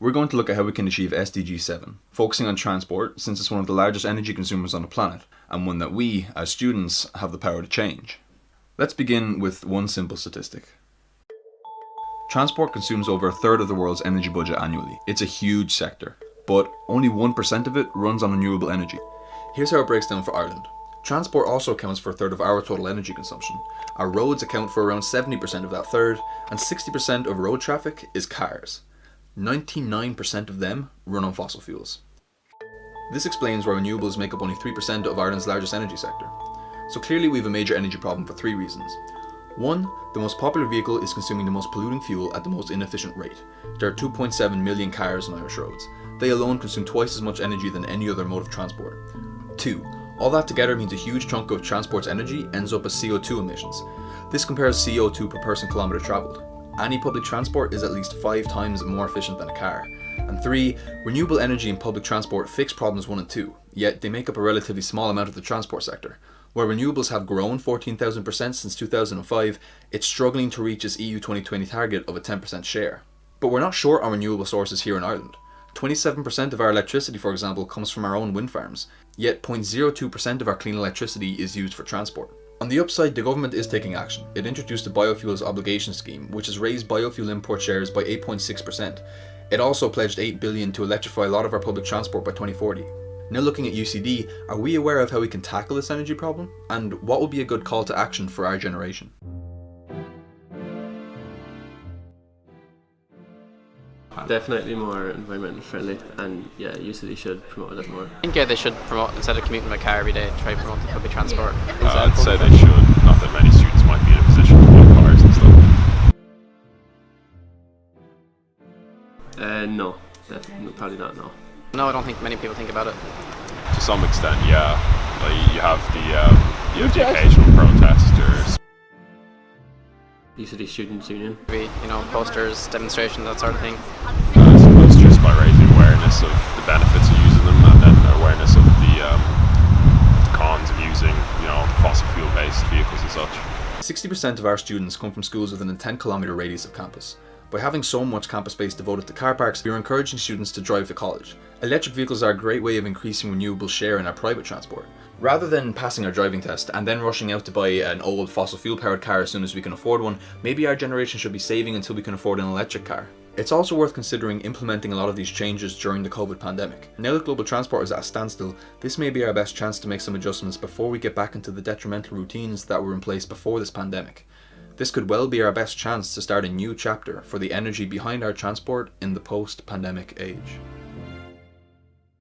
We're going to look at how we can achieve SDG 7, focusing on transport since it's one of the largest energy consumers on the planet, and one that we, as students, have the power to change. Let's begin with one simple statistic. Transport consumes over a third of the world's energy budget annually. It's a huge sector, but only 1% of it runs on renewable energy. Here's how it breaks down for Ireland. Transport also accounts for a third of our total energy consumption. Our roads account for around 70% of that third, and 60% of road traffic is cars. 99% of them run on fossil fuels. This explains why renewables make up only 3% of Ireland's largest energy sector. So clearly we have a major energy problem for three reasons. 1. The most popular vehicle is consuming the most polluting fuel at the most inefficient rate. There are 2.7 million cars on Irish roads. They alone consume twice as much energy than any other mode of transport. 2. All that together means a huge chunk of transport's energy ends up as CO2 emissions. This compares CO2 per person kilometre travelled. Any public transport is at least 5 times more efficient than a car. And 3. Renewable energy in public transport fix problems 1 and 2, yet they make up a relatively small amount of the transport sector. Where renewables have grown 14,000% since 2005, it's struggling to reach its EU 2020 target of a 10% share. But we're not short on renewable sources here in Ireland. 27% of our electricity, for example, comes from our own wind farms, yet 0.02% of our clean electricity is used for transport. On the upside, the government is taking action. It introduced a biofuels obligation scheme, which has raised biofuel import shares by 8.6%. It also pledged $8 billion to electrify a lot of our public transport by 2040. Now looking at UCD, are we aware of how we can tackle this energy problem? And what would be a good call to action for our generation? Definitely more environmentally friendly, and yeah, UCD should promote it more. I think they should promote, instead of commuting by car every day, try promote the public transport. I'd say they should. Not that many students might be in a position to buy cars and stuff. No, definitely, probably not, no. No, I don't think many people think about it. To some extent, yeah. Like you have the occasional protesters. UCD Students' Union. Maybe, posters, demonstrations, that sort of thing. I suppose just by raising awareness of the benefits of using them, and then awareness of the cons of using, fossil fuel-based vehicles and such. 60% of our students come from schools within a 10-kilometre radius of campus. By having so much campus space devoted to car parks, we are encouraging students to drive to college. Electric vehicles are a great way of increasing renewable share in our private transport. Rather than passing our driving test and then rushing out to buy an old fossil fuel powered car as soon as we can afford one, maybe our generation should be saving until we can afford an electric car. It's also worth considering implementing a lot of these changes during the COVID pandemic. Now that global transport is at a standstill, this may be our best chance to make some adjustments before we get back into the detrimental routines that were in place before this pandemic. This could well be our best chance to start a new chapter for the energy behind our transport in the post-pandemic age.